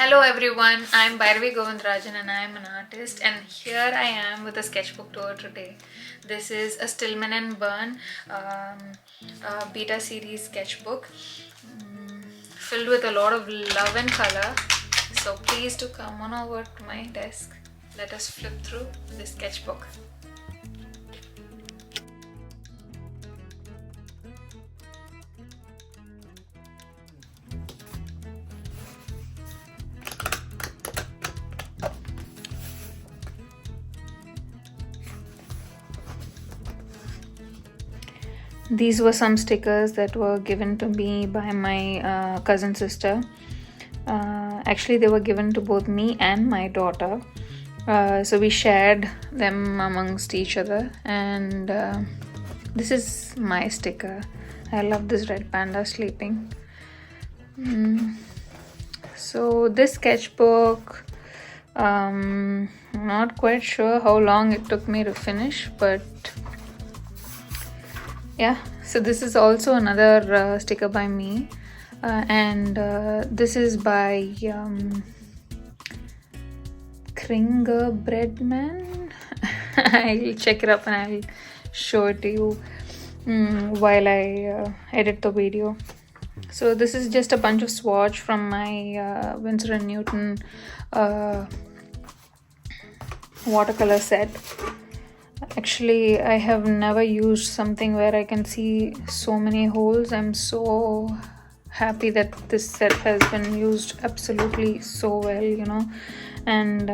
Hello everyone, I'm Bhairavi Govindrajan and I am an artist, and here I am with a sketchbook tour today. This is a Stillman and Birn beta series sketchbook filled with a lot of love and color. So please do come on over to my desk. Let us flip through this sketchbook. These were some stickers that were given to me by my cousin sister. Actually, they were given to both me and my daughter. So we shared them amongst each other, and this is my sticker. I love this red panda sleeping. So this sketchbook, not quite sure how long it took me to finish, but yeah. So this is also another sticker by me, and this is by Kringer Breadman. I'll check it up and I'll show it to you while I edit the video. So this is just a bunch of swatch from my Winsor & Newton watercolor set. Actually, I have never used something where I can see so many holes. I'm so happy that this set has been used absolutely so well, and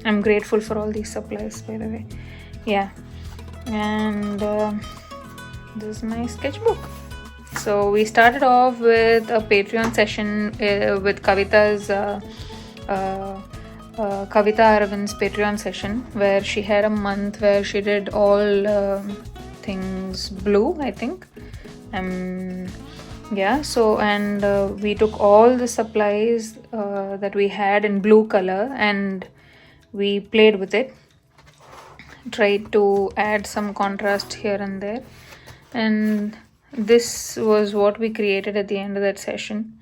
I'm grateful for all these supplies, by the way. Yeah, and this is my sketchbook. So we started off with a Patreon session with Kavita's Kavita Arvind's Patreon session, where she had a month where she did all things blue, I think. Yeah, so and we took all the supplies that we had in blue color and we played with it, tried to add some contrast here and there, and this was what we created at the end of that session.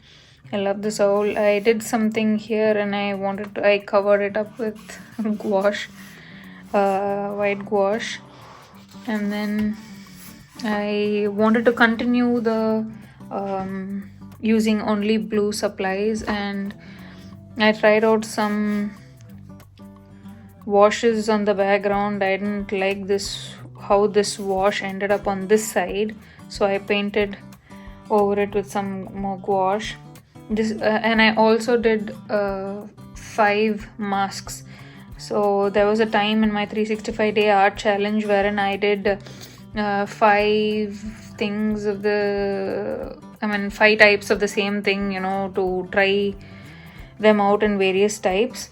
I love this owl. I did something here and I covered it up with gouache, white gouache, and then I wanted to continue the using only blue supplies, and I tried out some washes on the background. I didn't like how this wash ended up on this side, so I painted over it with some more gouache. And I also did 5 masks. So there was a time in my 365-day art challenge wherein I did 5 things of 5 types of the same thing, to try them out in various types.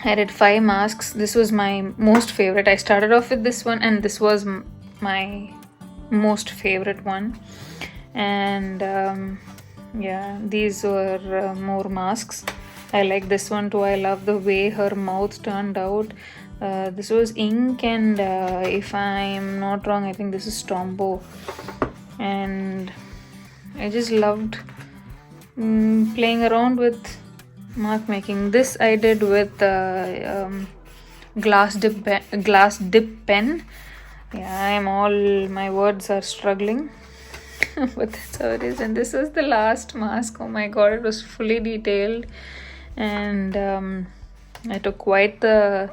I did 5 masks. This was my most favorite. I started off with this one, and this was my most favorite one. And yeah, these were more masks. I like this one too. I love the way her mouth turned out. This was ink, and if I'm not wrong, I think this is Tombow. And I just loved playing around with mark making. This I did with glass dip pen. Yeah, my words are struggling. But that's how it is. And this was the last mask. Oh my god, it was fully detailed, and I took quite the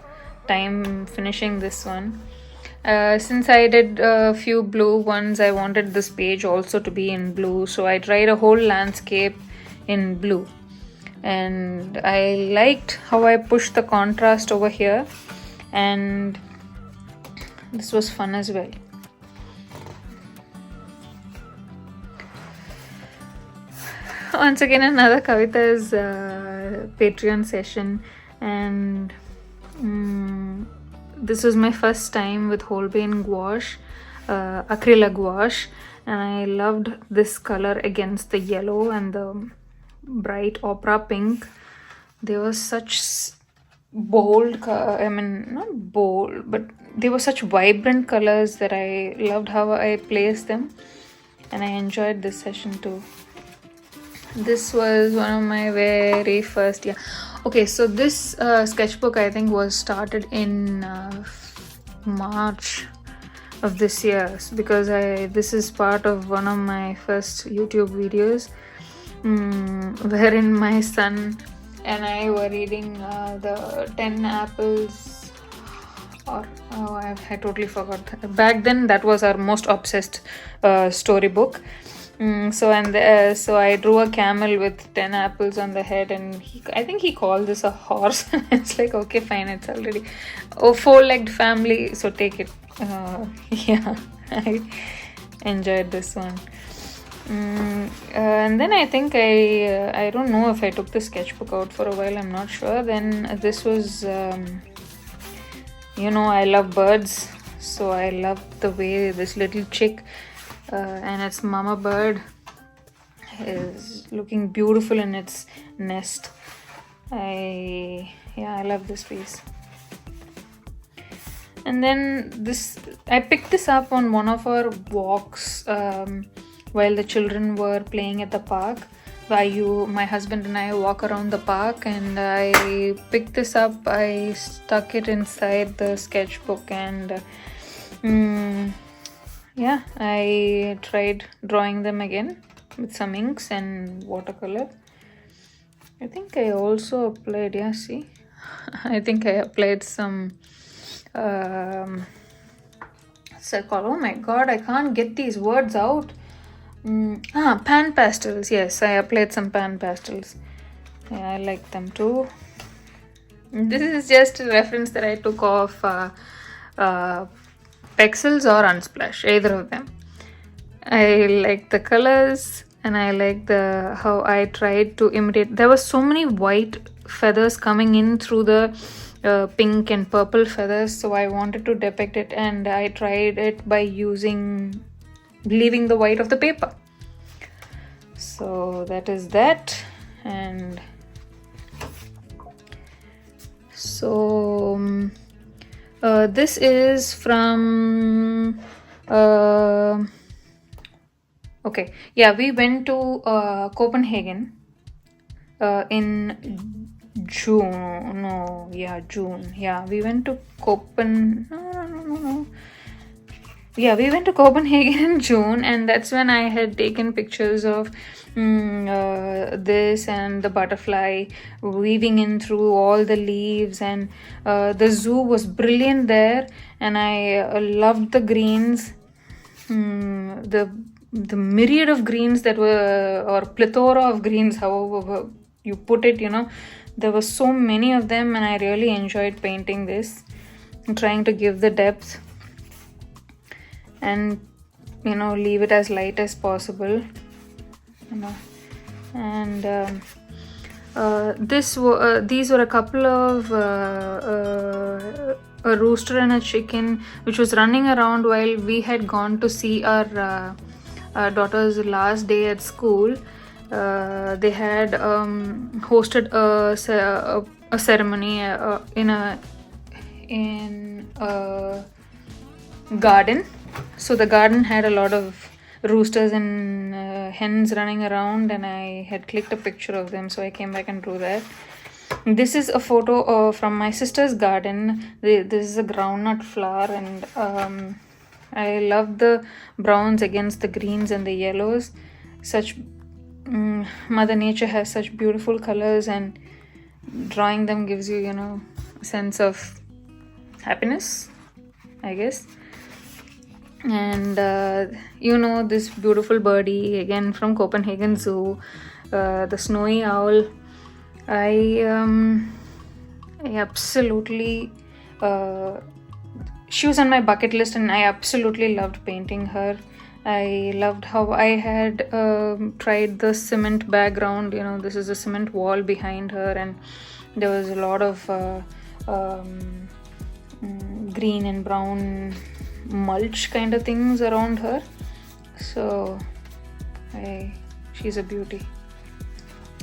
time finishing this one. Since I did a few blue ones, I wanted this page also to be in blue, so I tried a whole landscape in blue, and I liked how I pushed the contrast over here, and this was fun as well. Once again, another Kavita's Patreon session, and this was my first time with Holbein gouache, acrylic gouache, and I loved this color against the yellow and the bright opera pink. They were such bold, not bold, but they were such vibrant colors that I loved how I placed them, and I enjoyed this session too. This was one of my very first, yeah. Okay, so this sketchbook I think was started in March of this year, because this is part of one of my first YouTube videos, wherein my son and I were reading the 10 apples, or I totally forgot. Back then that was our most obsessed storybook. So I drew a camel with 10 apples on the head, and I think he called this a horse. It's like, okay, fine, it's already four-legged family, so take it. Yeah, I enjoyed this one. And then I think I don't know if I took the sketchbook out for a while, I'm not sure. Then this was, I love birds, so I love the way this little chick and its mama bird is looking beautiful in its nest. I love this piece. And then I picked this up on one of our walks while the children were playing at the park. My husband and I walk around the park, and I picked this up. I stuck it inside the sketchbook, and I tried drawing them again with some inks and watercolor. I think I also applied, I think I applied some oh my god, I can't get these words out. Pan pastels. Yes, I applied some pan pastels. Yeah, I like them too. This is just a reference that I took off Pexels or Unsplash, either of them. I like the colors, and I like how I tried to imitate. There were so many white feathers coming in through the pink and purple feathers, so I wanted to depict it, and I tried it by leaving the white of the paper. So that is that. And so this is from we went to Copenhagen in June. We went to we went to Copenhagen in June, and that's when I had taken pictures of this and the butterfly weaving in through all the leaves, and the zoo was brilliant there, and I loved the greens, the myriad of greens that were, or plethora of greens, however you put it, there were so many of them, and I really enjoyed painting this, trying to give the depth and leave it as light as possible, and these were a couple of a rooster and a chicken which was running around while we had gone to see our daughter's last day at school. They had hosted a ceremony in a garden. So the garden had a lot of roosters and hens running around, and I had clicked a picture of them, so I came back and drew that. This is a photo from my sister's garden. This is a groundnut flower, and I love the browns against the greens and the yellows. Mother Nature has such beautiful colors, and drawing them gives you, a sense of happiness, I guess. And this beautiful birdie again from Copenhagen Zoo, the snowy owl. I absolutely she was on my bucket list, and I absolutely loved painting her. I loved how I had tried the cement background. This is a cement wall behind her, and there was a lot of green and brown mulch kind of things around her. So she's a beauty,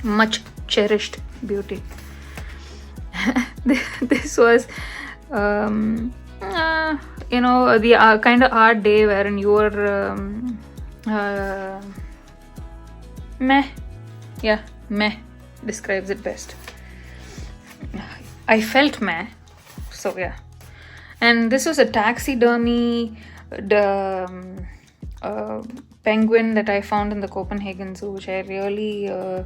much cherished beauty. This was the kind of art day wherein you were Yeah, meh describes it best. I felt meh. So yeah. And this was a taxidermy penguin that I found in the Copenhagen Zoo, which I really, I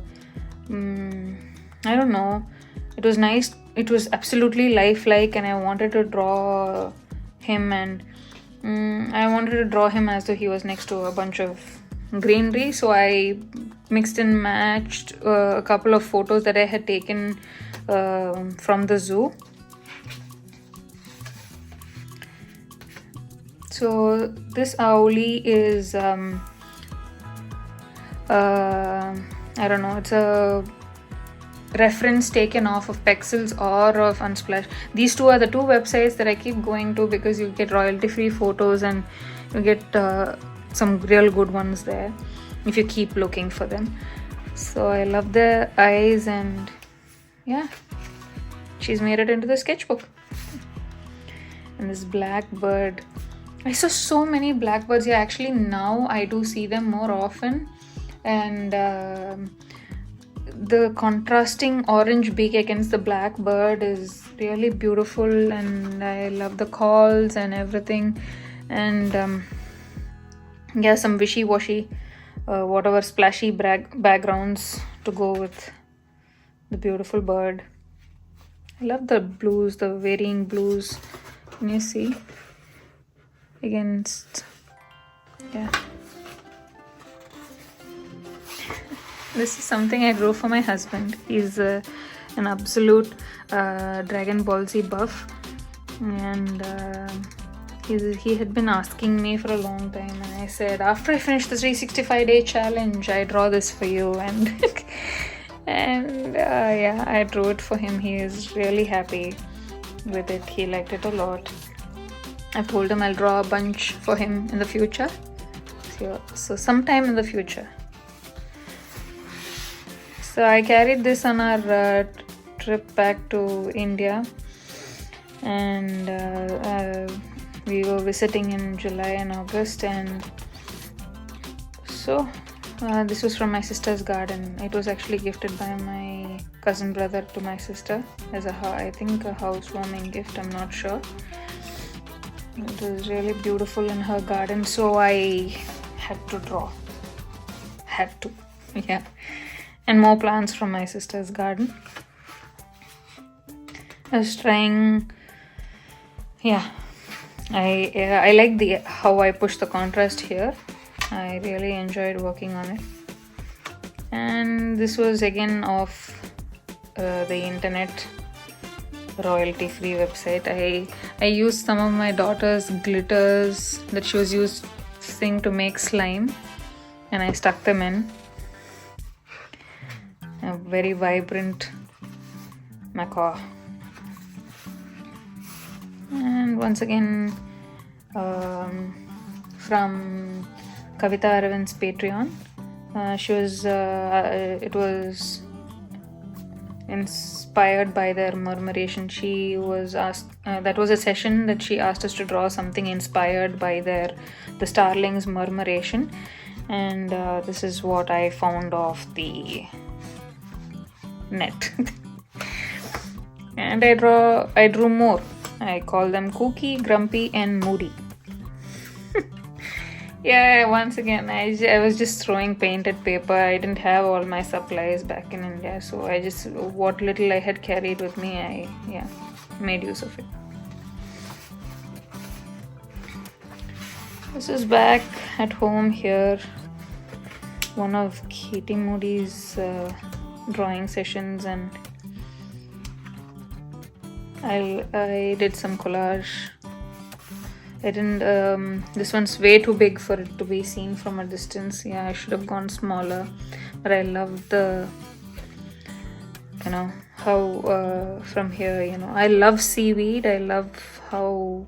don't know. It was nice. It was absolutely lifelike, and I wanted to draw him, and I wanted to draw him as though he was next to a bunch of greenery. So I mixed and matched a couple of photos that I had taken from the zoo. So this owlie is I don't know, it's a reference taken off of Pexels or of Unsplash. These two are the two websites that I keep going to because you get royalty free photos and you get some real good ones there if you keep looking for them. So I love the eyes, and yeah, she's made it into the sketchbook. And this blackbird, I saw so many blackbirds here. Actually, now I do see them more often, and the contrasting orange beak against the blackbird is really beautiful, and I love the calls and everything. And yeah, some wishy-washy whatever splashy backgrounds to go with the beautiful bird. I love the blues, the varying blues. Can you see? Against, yeah. This is something I drew for my husband. He's an absolute Dragon Ball Z buff, and he had been asking me for a long time, and I said, after I finish the 365-day challenge, I draw this for you. And and yeah, I drew it for him. He is really happy with it. He liked it a lot. I told him I'll draw a bunch for him in the future. So sometime in the future. So I carried this on our trip back to India, and we were visiting in July and August, and so this was from my sister's garden. It was actually gifted by my cousin brother to my sister as I think a housewarming gift, I'm not sure. It was really beautiful in her garden, so I had to draw. Yeah. And more plants from my sister's garden. I was trying, yeah. I like how I push the contrast here. I really enjoyed working on it. And this was again off the internet royalty-free website. I used some of my daughter's glitters that she was using to make slime, and I stuck them in. A very vibrant macaw. And once again from Kavita Arvind's Patreon. It was inspired by their murmuration. She was asked, that was a session that she asked us to draw something inspired by the starling's murmuration, and this is what I found off the net. And I drew more. I call them Kooky, Grumpy, and Moody. Yeah, once again, I was just throwing painted paper. I didn't have all my supplies back in India, so I just, what little I had carried with me, I made use of it. This is back at home here. One of Katie Moody's drawing sessions, and I did some collage. I didn't, this one's way too big for it to be seen from a distance. Yeah, I should have gone smaller, but I love the, how from here, I love seaweed. I love how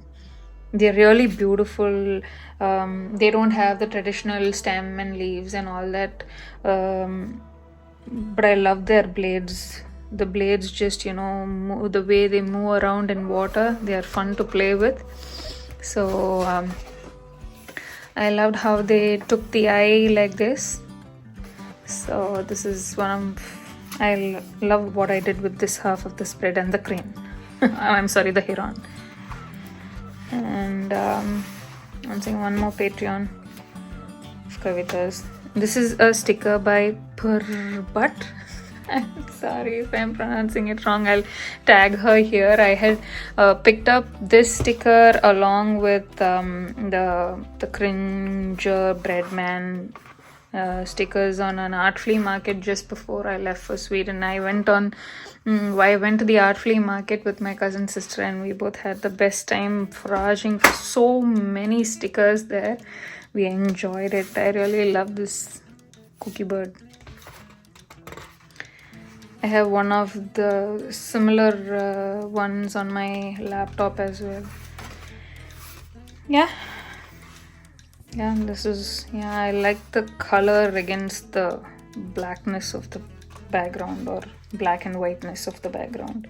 they're really beautiful. They don't have the traditional stem and leaves and all that, but I love their blades. The blades just, the way they move around in water, they are fun to play with. So I loved how they took the eye like this. So this is one of, I love what I did with this half of the spread and the crane. I'm sorry, the heron. And I'm saying one more Patreon of Kavitas. This is a sticker by Purbat. I'm sorry if I'm pronouncing it wrong. I'll tag her here. I had picked up this sticker along with the Cringer Breadman stickers on an art flea market just before I left for Sweden. I went to the art flea market with my cousin sister, and we both had the best time foraging for so many stickers there. We enjoyed it. I really love this cookie bird. I have one of the similar ones on my laptop as well. Yeah, this is, I like the color against the blackness of the background, or black and whiteness of the background.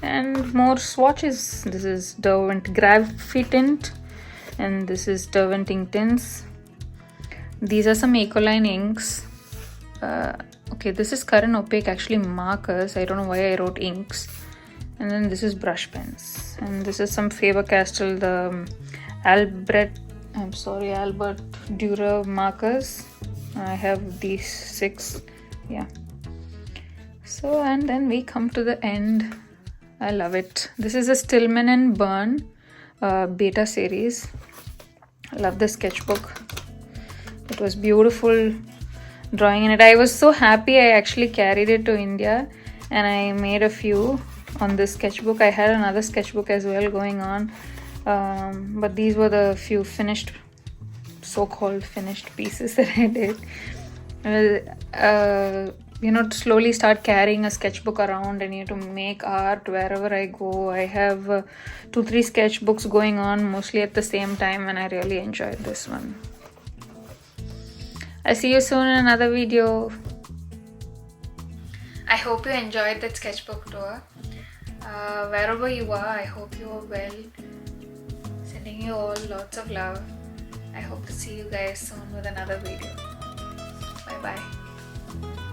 And more swatches. This is Derwent Graphitint, and this is Derwent Ink Tints. These are some Ecoline inks. Okay, this is Current Opaque, actually markers. I don't know why I wrote inks. And then this is brush pens. And this is some Faber-Castell, the Albert Dürer markers. I have these 6. Yeah. So, and then we come to the end. I love it. This is a Stillman and Birn beta series. I love the sketchbook. It was beautiful drawing in it. I was so happy I actually carried it to India and I made a few on this sketchbook. I had another sketchbook as well going on, but these were the few finished, so-called finished pieces that I did. To slowly start carrying a sketchbook around and to make art wherever I go. I have 2-3 sketchbooks going on mostly at the same time, and I really enjoyed this one. I'll see you soon in another video. I hope you enjoyed that sketchbook tour. Wherever you are, I hope you are well. Sending you all lots of love. I hope to see you guys soon with another video. Bye bye.